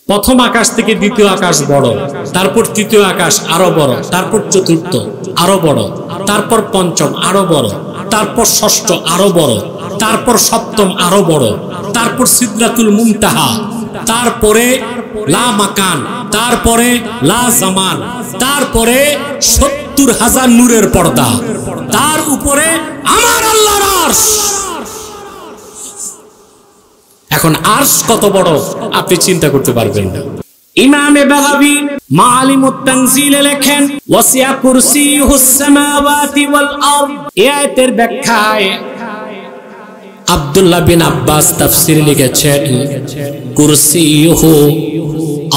প্রথম আকাশ থেকে দ্বিতীয় আকাশ বড়, তারপর তৃতীয় আকাশ আরো বড়, তারপর চতুর্থ আরো বড়, তারপর পঞ্চম আরো বড়, তারপর ষষ্ঠ আরো বড়, তারপর সপ্তম আরো বড়, তারপর সিদরাতুল মুনতাহা, তারপরে লা মাকান, তারপরে লা জামান, তারপরে ৭০,০০০ নূরের পর্দা, তার উপরে আমার আল্লাহর আরশ। এখন আরশ কত বড় আপনি চিন্তা করতে পারবেন না। ইমামে বাগাবী মাআলিমুত তানজিলে লেখেন, ওয়াসিয়া কুরসিয়ুহুস সামাওয়াতি ওয়াল আরদ। এই আয়াতের ব্যাখ্যায় আব্দুল্লাহ বিন আব্বাস তাফসীর লিখেছেন, কুরসিয়ুহু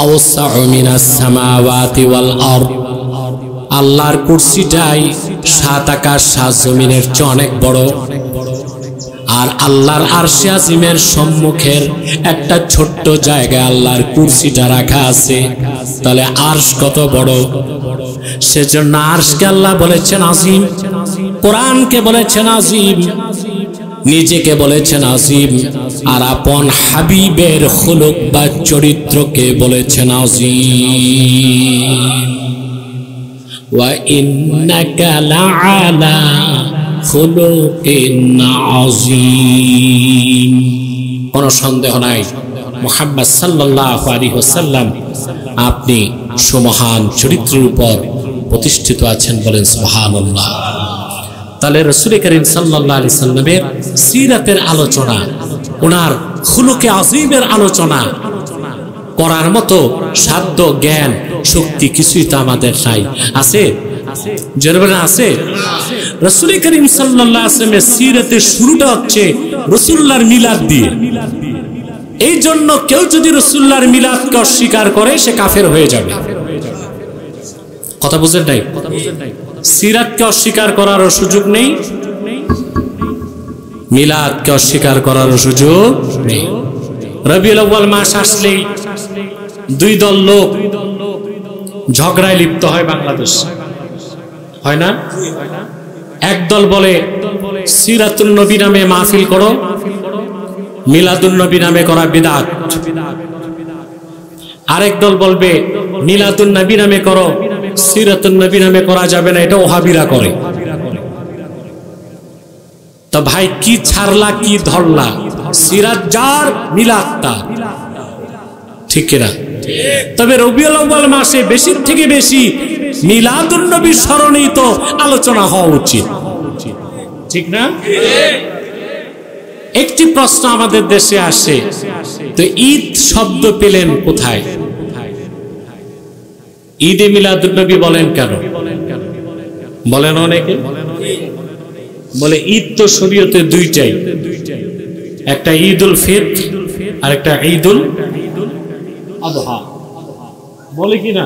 আওসাউ মিনাস সামাওয়াতি ওয়াল আরদ। আল্লাহর কুরসিটাই ৭ আকাশ ৭ জমিনের চেয়ে অনেক বড়, আর আল্লাহর আরশে আজিমের সম্মুখের একটা ছোট্ট জায়গায় আল্লাহর কুরসিটা রাখা আছে। তাহলে আরশ কত বড়! সেজন্য আরশকে আল্লাহ বলেছেন আজিম, কোরআনকে বলেছেন আজিম, নিজেকে বলেছেন আজিম, আর আপন হাবিবের খুলুক বা চরিত্রকে বলেছেন আজিম। ওয়া ইন্নাকা লাআলা খুলুকিন আযীম। কোনো সন্দেহ নাই মুহাম্মদ সাল্লাল্লাহু আলাইহি ওয়াসাল্লাম আপনি সুমহান চরিত্রের উপর প্রতিষ্ঠিত আছেন, বলেন সুবহানাল্লাহ। তাহলে রাসূল করিম সাল্লাল্লাহু আলাইহি সাল্লামের সিরাতের আলোচনা, ওনার খুলুকে আযীমের আলোচনা করার মতো সাধ্য জ্ঞান শক্তি কিছুই তো আমাদের নাই। আছে? জরুরি আছে? রাসূল করিম সাল্লাল্লাহু আলাইহি ওয়াসাল্লামের সিরাতের শুরুটা হচ্ছে রাসূলুল্লাহর মিলাদ দিয়ে। এই জন্য কেউ যদি রাসূলুল্লাহর মিলাদকে অস্বীকার করে সে কাফের হয়ে যাবে। কথা বুঝেন নাই? সিরাতকে অস্বীকার করার সুযোগ নেই, মিলাদকে অস্বীকার করার সুযোগ নেই। রবিউল আউয়াল মাস আসলেই দুই দল লোক ঝগড়ায় লিপ্ত হয় বাংলাদেশ, হয় না? একদল বলে সিরাতুন নবী নামে মাহফিল করো, মিলাদুন নবী নামে করা বিদআত। আরেক দল বলবে মিলাদুন নবী নামে করো, সিরাতুন নবী নামে করা যাবে না, এটা ওহাবিরা করে। তো ভাই কি ছাড়লা কি ধরলা? সিরাত যার, মিলাদ তার, ঠিক কিনা? তবে রবিউল আউয়াল মাসে বেশি থেকে বেশি মিলাদুন নবী স্মরণেই তো আলোচনা হওয়া উচিত, ঠিক না? একটি প্রশ্ন আমাদের দেশে আসে, তো ঈদ শব্দ পেলেন কোথায়? ঈদে মিলাদুন নবী বলেন কেন? বলেন অনেকে বলে ঈদ তো শরীয়তে দুইটাই, একটা ঈদুল ফিতর আর একটা ঈদুল আযহা। বলে কি না?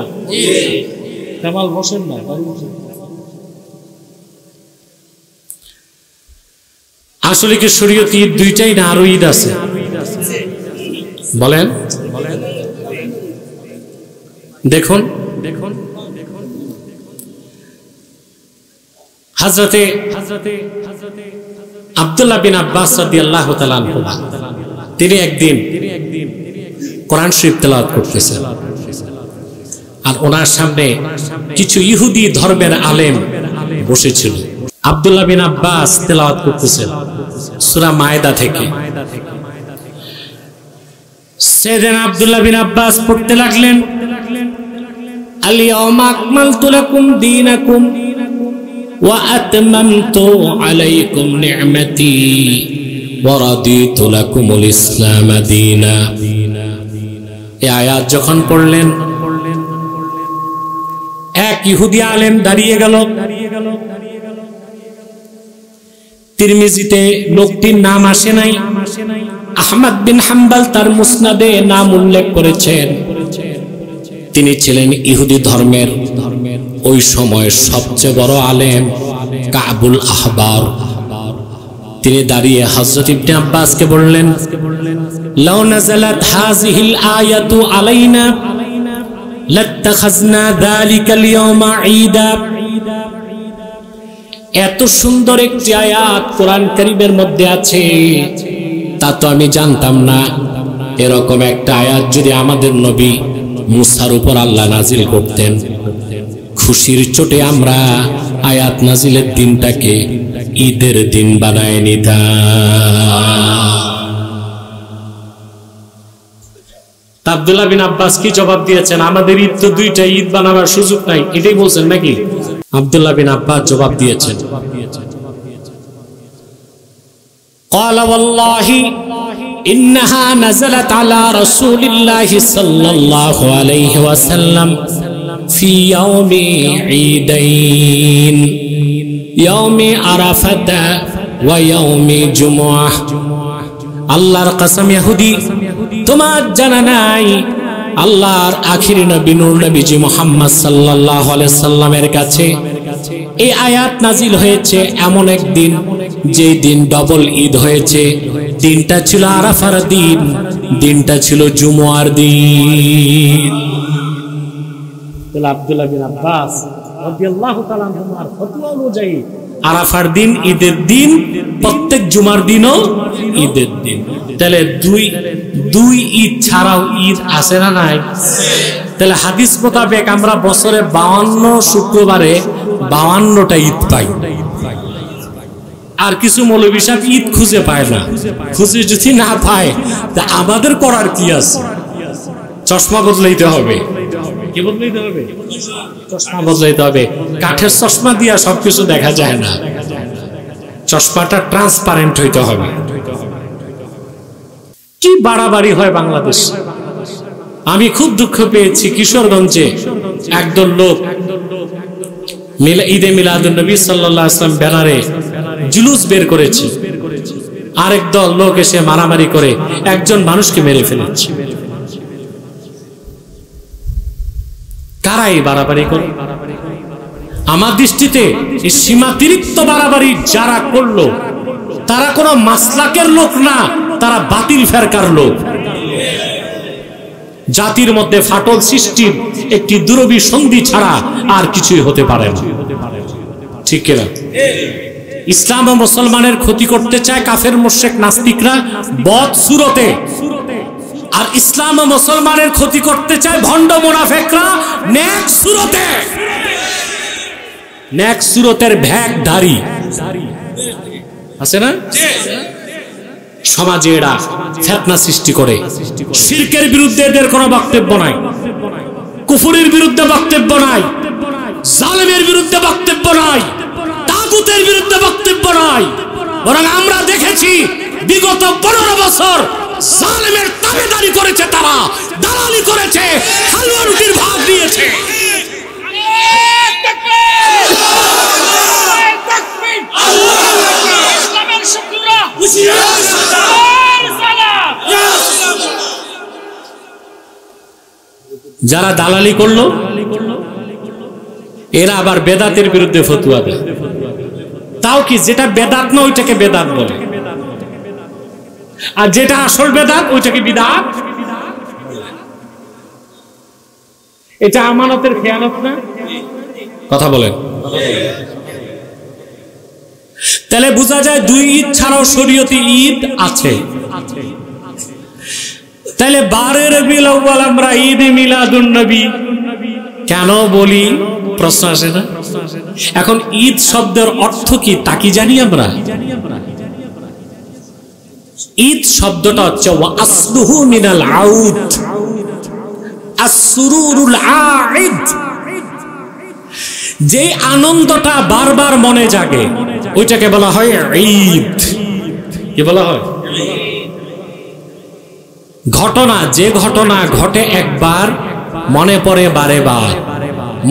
কামাল বসেন না, আসলে কি শরীয়ত ঈদ দুইটাই না আরো ঈদ আছে? বলেন দেখুন, হযরতে আব্দুল্লাহ বিন আব্বাস রাদিয়াল্লাহু তাআলা আনহু তিনি একদিন কোরআন শরীফ তেলাওয়াত করতেছেন, আর ওনার সামনে কিছু ইহুদি ধর্মের আলেম বসেছিল। আব্দুল্লাহ বিন আব্বাস তেলাওয়াত করতেছেন সূরা মায়দা থেকে। সাইয়েদনা আব্দুল্লাহ বিন আব্বাস পড়তে লাগলেন, আল ইয়াওমা আকমালতু লাকুম দীনাকুম ওয়া আতমামতু আলাইকুম নি'মাতি ওয়া রাদিতু লাকুমুল ইসলাম দীনা। এই আয়াত যখন পড়লেন, এক ইহুদি আলেম দাঁড়িয়ে গেল। তিরমিজিতে লোকটির নাম আসে নাই, আহমদ বিন হাম্বল তার মুসনাদে নাম উল্লেখ করেছেন। তিনি ছিলেন ইহুদি ধর্মের ওই সময়ের সবচেয়ে বড় আলেম কাবুল আহবার। তিনি দাঁড়িয়ে হযরত ইবনে আব্বাসকে বললেন, লাউ নাযালাত হাযিহিল আয়াতু আলাইনা লাত্তাখাযনা যালিকাল ইয়াওমা ঈদা। এত সুন্দর একটি আয়াত কোরআন কারীমের মধ্যে আছে, তা তো আমি জানতাম না। এরকম একটা আয়াত যদি আমাদের নবী মুসার উপর আল্লাহ নাজিল করতেন, খুশির চোটে আমরা আয়াত নাজিলের দিনটাকে ঈদের দিন বানায় নিতাম। আব্দুল্লাহ বিন আব্বাস কি জবাব দিয়েছেন? আমাদের ঈদ তো দুইটা, ঈদ বানাবার সুযোগ নাই, এটাই বলছেন নাকি? আব্দুল্লাহ বিন আব্বাস জবাব দিয়েছেন, قال والله إنها نزلت على رسول الله صلى الله عليه وسلم في يوم عيدين يوم عرفة ويوم جمعة। আল্লাহর কসম ইহুদি তোমার জানা নাই আল্লাহর আখিরি নবী নূর নবীজি মুহাম্মদ সাল্লাল্লাহু আলাইহি সাল্লামের কাছে এই আয়াত নাজিল হয়েছে এমন একদিন, যে দিন ডবল ঈদ হয়েছে। দিনটা ছিল আরাফার দিন, দিনটা ছিল জুমুয়ার দিন। আব্দুল্লাহ বিন আব্বাস রাদিয়াল্লাহু তাআলা আনহুর ফতোয়া অনুযায়ী আরাফার দিন ঈদের দিন, প্রত্যেক জুমার দিনও ঈদের দিন। তাহলে দুই ঈদ ছাড়াও ঈদ আছে না নাই? তাহলে হাদিস মোতাবেক আমরা বছরে 52 শুক্রবারে 52টা ঈদ পাই। আর কিছু মৌলবী সাহেব ঈদ খুঁজে পায় না। খুঁজে যদি না পায় তা আমাদের করার কি আছে? চশমা বদলাইতে হবে। কি বদলাইতে হবে? চশমা বদলাইতে হবে। কাঠের চশমা দিয়া সবকিছু দেখা যায় না, চশমাটা ট্রান্সপারেন্ট হইতে হবে। কি বাড়াবাড়ি হয় বাংলাদেশ! আমি খুব দুঃখ পেয়েছি, কিশোরগঞ্জে একদল লোক ঈদে মিলাদুন নবী সাল্লাল্লাহু আলাইহি ওয়াসাল্লাম ব্যানারে জুলুস বের করেছে। আরেক দল লোক এসে মারামারি করে একজন মানুষকে মেরে ফেলেছে। কারা এই বাড়াবাড়ি করে? আমার দৃষ্টিতে এই সীমাতিরিক্ত বাড়াবাড়ি যারা করলো তারা কোনো মাসলাকের লোক না, তারা বাতিল ফেরকার লোক। জাতির মধ্যে ফাটল সৃষ্টির একটি দুরভিসন্ধি ছাড়া আর কিছুই হতে পারে না। ঠিক কিনা? ইসলাম ও মুসলমানের ক্ষতি করতে চায় কাফের মুশরিক নাস্তিকরা বদ সুরতে, আর ইসলাম ও মুসলমানের ক্ষতি করতে চায় ভণ্ড মুনাফিকরা নেক সুরতে। নেক সুরতের ভ্যাগধারী আছে না? সমাজে এরা ফিতনা সৃষ্টি করে। শিরকের বিরুদ্ধে এদের কোনো বক্তব্য নাই, কুফরের বিরুদ্ধে বক্তব্য নাই, জালেমের বিরুদ্ধে বক্তব্য নাই, তাগুতের বিরুদ্ধে বক্তব্য নাই। বরং আমরা দেখেছি বিগত 15 বছর জালেমের তাবেদারি করেছে, তারা দালালি করেছে, হালুয়া রুটির ভাগ দিয়েছে। যারা দালালি করলো এরা আবার বেদাতের বিরুদ্ধে ফতোয়া দেয়। তাও কি, যেটা বেদাত না ওইটাকে বেদাত বলে, আর যেটা আসল বেদাত ওইটাকে বিদআত। এটা আমানতের খেয়ানত না? কথা বলেন। তাহলে বোঝা যায় দুই ঈদ ছাড়াও শরীয়তে ঈদ আছে। তাহলে 12 রবিউল আউয়াল আমরা ঈদ মিলাদুন নবী কেন বলি? প্রশ্ন আসে না? এখন ঈদ শব্দের অর্থ কি তা কি জানি আমরা? ঈদ শব্দটা হচ্ছে ওয়া আসলুহু মিনাল আউদ, আসরুরুল আইদ। যে আনন্দটা বারবার মনে জাগে ওইটাকে বলা হয় ঈদ। কি বলা হয়? ঘটনা, যে ঘটনা ঘটে একবার মনে পড়ে বারে বার,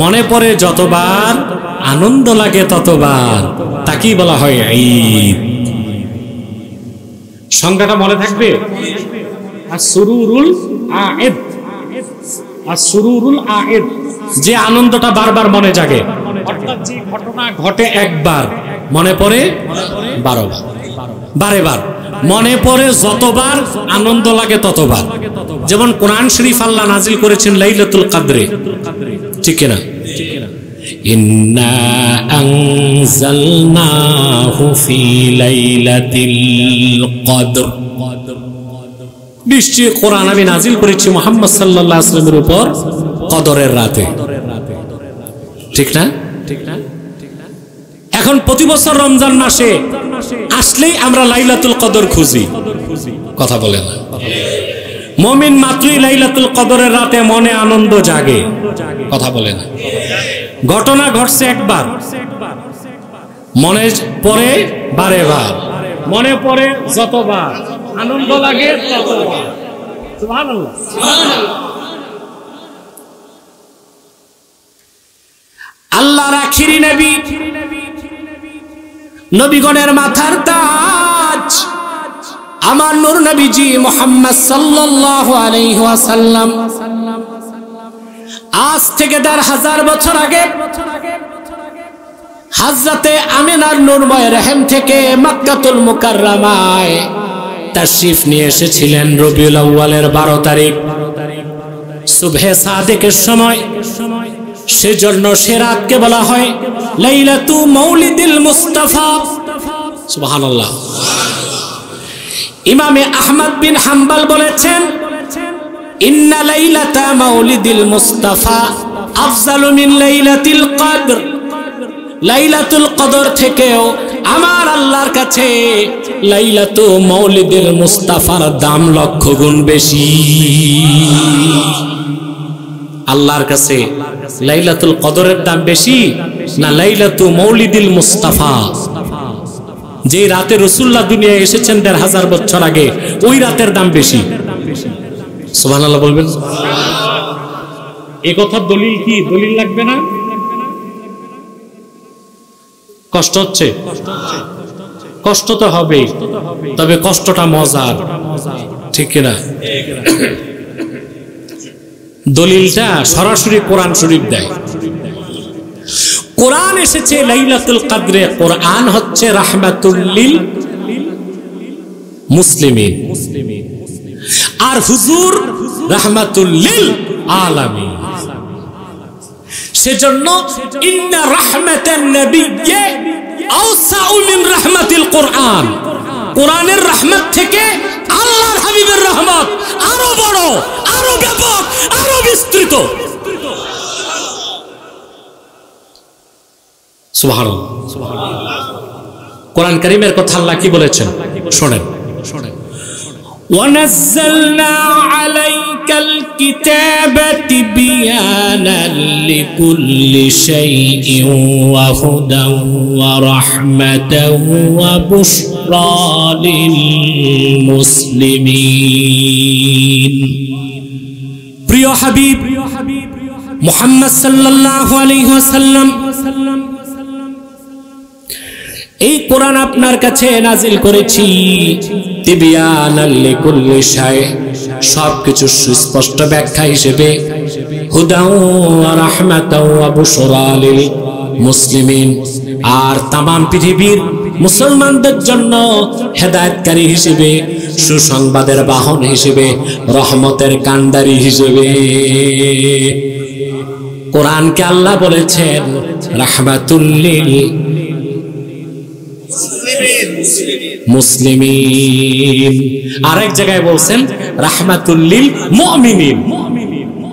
মনে পড়ে যতবার আনন্দ লাগে ততবার, তাকেই বলা হয় ঈদ। সংজ্ঞাটা মনে থাকবে, আসরুরুল আইদ। আসরুরুল আইদ, যে আনন্দটা বারবার মনে জাগে, অর্থাৎ যে ঘটনা ঘটে একবার মনে পড়ে বারে বার, মনে পড়ে যতবার আনন্দ লাগে ততবার। যেমন কোরআন শরীফ আল্লাহ নাজিল করেছেন লাইলাতুল কদরে, ঠিক না? ইন্না আনজালনাহু ফি লাইলাতিল কদর। নিশ্চয়ই কোরআন আমি নাজিল করেছি মুহাম্মদ সাল্লাল্লাহু আলাইহি ওয়াসাল্লামের উপর কদরের রাতে। ঠিক না? এখন প্রতি বছর রমজান মাসে আসলেই আমরা লাইলাতুল কদর খুঁজি, কথা বলে না? মুমিন মাত্রই লাইলাতুল কদরের রাতে মনে আনন্দ জাগে, কথা বলে না? ঘটনা ঘটছে একবার, মনে পড়ে বারে বার, মনে পড়ে যতবার, আনন্দ লাগে ততবার। সুবহানাল্লাহ। আল্লাহর আখিরি নবী, নবীগণের মাথার তাজ আমার নূর নবীজি মুহাম্মদ সাল্লাল্লাহু আলাইহি ওয়াসাল্লাম আজ থেকে ১,৫০০ বছর আগে হযরতে আমিনার নূরময় রহম থেকে মক্কাতুল মুকাররমায় তাশরীফ নিয়ে এসেছিলেন রবিউল আউয়ালের ১২ তারিখ সুবহে সাদেকের সময়। সেজন্য সে রাতকে বলা হয় লাইলাতু মাউলিদিল মুস্তাফা। সুবহানাল্লাহ। ইমামে আহমদ বিন হাম্বল বলেছেন ইন্না লাইলাতা মাউলিদিল মুস্তাফা আফজালু মিন লাইলাতিল কদর। লাইলাতুল কদর থেকেও আমার আল্লাহর কাছে লাইলাতু মাউলিদিল মুস্তাফার দাম ১,০০,০০০ গুণ বেশি। আল্লাহর কাছে লাইলাতুল কদরের দাম বেশি না লাইলাতু মাউলিদিল মুস্তাফা? যে রাতে রাসূলুল্লাহ দুনিয়ায় এসেছেন ১,৫০০ বছর আগে, ওই রাতের দাম বেশি। সুবহানাল্লাহ বলবেন? এই কথার দলিল কি? দলিল লাগবে না? কষ্ট হচ্ছে? কষ্ট তো হবে, তবে কষ্টটা মজার, ঠিক কিনা? দলিলটা সরাসরি কোরআন শরীফ দেয়। কোরআন এসেছে লাইলাতুল কদরে। কোরআন হচ্ছে রাহমাতুল লিল মুসলিমিন, আর হুজুর রাহমাতুল লিল আলামিন। সেজন্য ইন্না রাহমাতান নাবিয়্যি আওসাউ মিন রাহমাতিল কোরআন। কোরআনের রহমত থেকে আল্লাহর হাবিবের রহমত আরো বড়, আরো ব্যাপক, আরো বিস্তৃত। সুবহানাল্লাহ। কোরআন কারীমের কথা আল্লাহ কি বলেছেন শুনেন। وَنَزَّلْنَا عَلَيْكَ الْكِتَابَ تِبْيَانًا لِكُلِّ شَيْءٍ وَهُدًى وَرَحْمَةً وَبُشْرَى لِلْمُسْلِمِينَ। প্রিয় হাবিব মুহাম্মদ সাল্লাল্লাহু আলাইহি ওয়াসাল্লাম, এই কোরআন আপনার কাছে নাজিল করেছি তিবিয়ানাল লিকুল্লি শাই, সবকিছু সুস্পষ্ট ব্যাখ্যা হিসেবে, হুদাও ওয়া রাহমাতাও ওয়া বুশরা লিল মুসলিমিন, আর তামাম পৃথিবীর মুসলমানদের জন্য হেদায়েতকারী হিসেবে, সুসংবাদের বাহন হিসেবে, রহমতের কান্ডারি হিসেবে। কোরআনকে আল্লাহ বলেছেন রাহমাতুল লিল মুসলিমিন, আরেক জায়গায় বলছেন রাহমাতুল লিল মুমিনিন।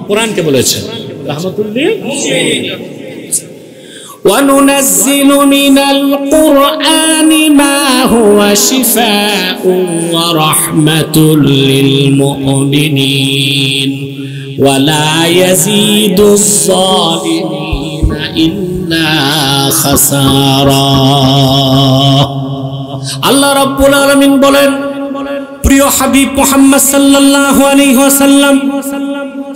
কোরআনকে বলেছেন রাহমাতুল লিল মুমিনিন। وَنُنَزِّلُ مِنَ الْقُرْآنِ مَا هُوَ شِفَاءٌ وَرَحْمَةٌ لِلْمُؤْمِنِينَ وَلَا يَزِيدُ الظَّالِمِينَ إِلَّا خَسَارًا। আল্লাহ রাব্বুল আলামিন বলেন, প্রিয় হাবিব মুহাম্মদ সাল্লাল্লাহু আলাইহি ওয়াসাল্লাম,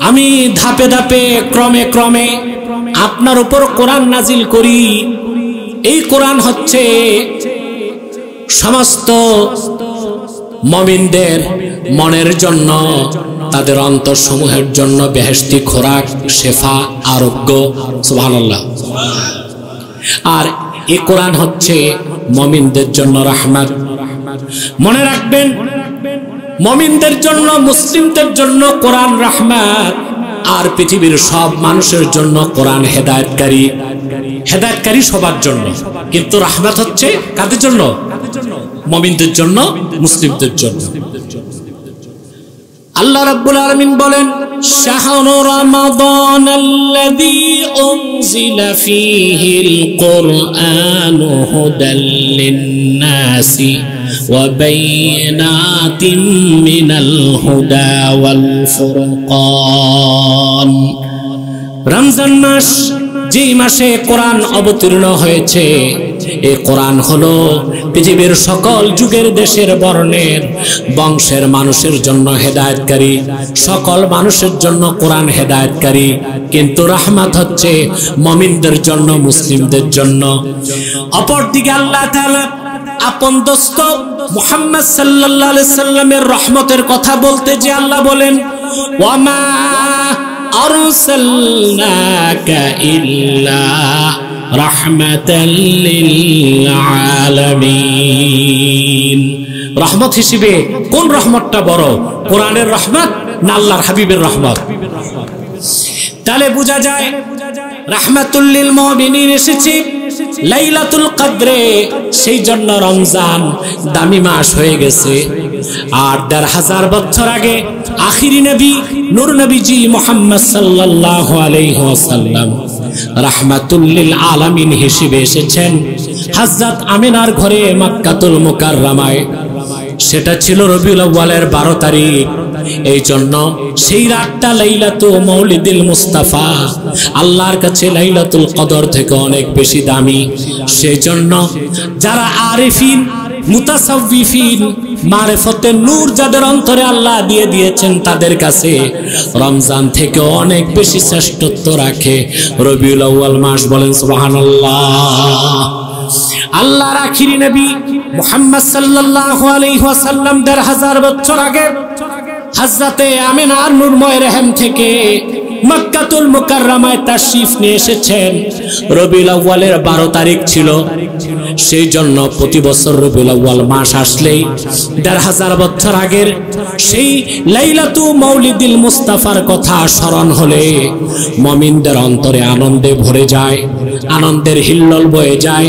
আমি ধাপে ধাপে ক্রমে ক্রমে আপনার উপর কোরআন নাজিল করি। এই কোরআন হচ্ছে সমস্ত মুমিনদের মনের জন্য, তাদের অন্তরসমূহের জন্য বেহেশতি খোরাক, শেফা, আরোগ্য। সুবহানাল্লাহ। আর এই কোরআন হচ্ছে মুমিনদের জন্য রাহমাত। মনে রাখবেন, মুমিনদের জন্য, মুসলিমদের জন্য কোরআন রাহমাত, আর পৃথিবীর সব মানুষের জন্য কোরআন হেদায়েতকারী। হেদায়েতকারী সবার জন্য, কিন্তু রাহমাত হচ্ছে কাদের জন্য? মুমিনদের জন্য, মুসলিমদের জন্য। আল্লাহ রাব্বুল আলামিন বলেন, শাহরু রমাদানাল্লাযী উনজিলা ফীহিল কুরআনু হুদাল লিন-নাসি ওয়া বায়িনাতিন মিনাল হুদা ওয়াল ফুরকান। রমজান মাস, যেই মাসে কোরআন অবতীর্ণ হয়েছে, এই কোরআন হলো পৃথিবীর সকল যুগের, দেশের, বর্ণের, বংশের মানুষের জন্য হেদায়েতকারী। সকল মানুষের জন্য কোরআন হেদায়েতকারী, কিন্তু রহমত হচ্ছে মুমিনদের জন্য, মুসলিমদের জন্য। অপরদিকে আল্লাহ তাআলা আপন দোস্ত মুহাম্মদ সাল্লাল্লাহু আলাইহি সাল্লামের রহমতের কথা বলতে যে আল্লাহ বলেন, ওয়ামা আরসালনাকা ইল্লা রাহমাতাল লিল আলামিন। রহমত হিসেবে কোন রহমতটা বড়, কোরআনের রহমত না আল্লাহর হাবিবের রহমত? তাহলে বোঝা যায় রাহমাতুল লিল মুমিনিন এসেছে লাইলাতুল কদরে, সেই জন্য রমজান দামি মাস হয়ে গেছে। আর ১৫০০ বছর আগে আখিরি নবী নূর নবীজি মুহাম্মদ সাল্লাল্লাহু আলাইহি ওয়াসাল্লাম রাহমাতুল লিল আলামিন হিসেবে এসেছেন হযরত আমিনার ঘরে মক্কাতুল মুকাররমায়। সেটা ছিল রবিউল আউয়ালের ১২ তারিখ। এই জন্য সেই রাতটা লাইলাতু মাউলিদুল মুস্তাফা, আল্লাহর কাছে লাইলাতুল কদর থেকে অনেক বেশি দামি। সেই জন্য যারা আরিফিন, মুতাসাউফিফিন, মারিফতের নূর যাদের অন্তরে আল্লাহ দিয়ে দিয়েছেন, তাদের কাছে রমজান থেকে অনেক বেশি শ্রেষ্ঠত্ব রাখে রবিউল আউয়াল মাস। বলেন সুবহানাল্লাহ। আল্লাহর আখিরি নবী মুহাম্মদ সাল্লাল্লাহু আলাইহি ওয়াসাল্লাম ১৫০০ বছর আগে হযরতে আমিনার নূরময় রহম থেকে মক্কাতুল মুকাররমায় তাশরীফ নিয়ে এসেছেন। রবিউল আউয়ালের ১২ তারিখ ছিল। সেই জন্য প্রতি বছর রবিউল আউয়াল মাস আসলেই ১৫০০ বছর আগের সেই লাইলাতু মাউলিদুল মুস্তাফার কথা স্মরণ হলে মুমিনদের অন্তরে আনন্দে ভরে যায়, আনন্দের হিল্লোল বয়ে যায়।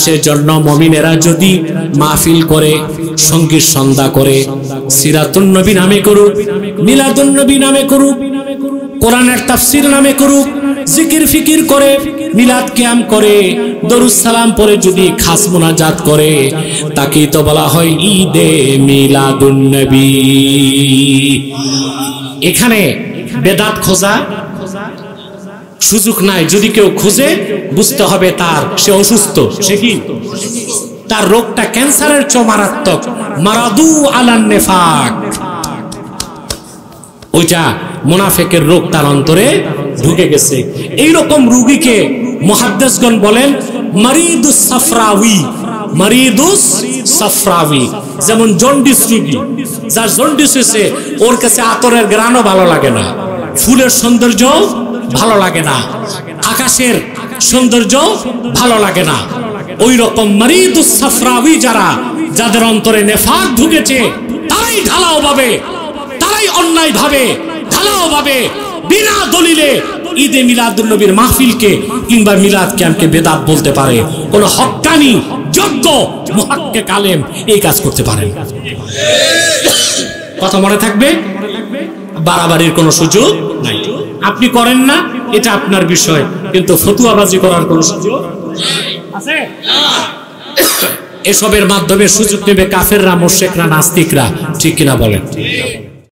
সেজন্য মুমিনেরা যদি মাহফিল করে, সঙ্গীত সন্ধ্যা করে, সিরাতুন নবী নামে করুক, মিলাদুন নবী নামে করুক, কোরআনের তাফসীর নামে করুক, জিকির ফিকির করে, মিলাদ কিয়াম করে, দরুদ সালাম পড়ে যদি খাস মুনাজাত করে, তাকেই তো বলা হয় ঈদে মিলাদুন নবী। এখানে বেদাত খোঁজা সুযোগ নাই। যদি কেউ খুঁজে, বুঝতে হবে সে অসুস্থ, সে কি, তার রোগটা ক্যান্সারের চেয়ে মারাত্মক। মারাদু আলান নিফাক, ওইটা মুনাফিকের রোগ তার অন্তরে ঢুকে গেছে। এইরকম রোগীকে মুহাদ্দিসগণ বলেন মারিদুস সাফরাউই। মারিদুস সাফরাউই যেমন জন্ডিস রোগী, যার জন্ডিস হয়েছে, ওর কাছে আতরের ঘ্রাণও ভালো লাগে না, ফুলের সৌন্দর্য ভালো লাগে না, আকাশের সৌন্দর্য ভালো লাগে না। ওই রকম মারিদুস সাফরাউই যারা, যাদের অন্তরে নেফাক ঢুকেছে, তারাই ঢালাও ভাবে, তারাই অন্যায় ভাবে, ঢালাও ভাবে, বিনা দলিলে ঈদে মিলাদুন নবীর মাহফিলকে কিংবা মিলাদ ক্যাম্পকে বেদাত বলতে পারে। কোন হক্কানি যোগ্য মুহাক্কিক আলেম এই কাজ করতে পারেন। কথা মনে থাকবে, বাড়াবাড়ির কোনো সুযোগ নাই। আপনি করেন না, এটা আপনার বিষয়, কিন্তু ফতুয়াবাজি করার কোনো সুযোগ আছে? এসবের মাধ্যমে সুযোগ নেবে কাফেররা, মুশরিকরা, নাস্তিকরা। ঠিক কিনা বলেন?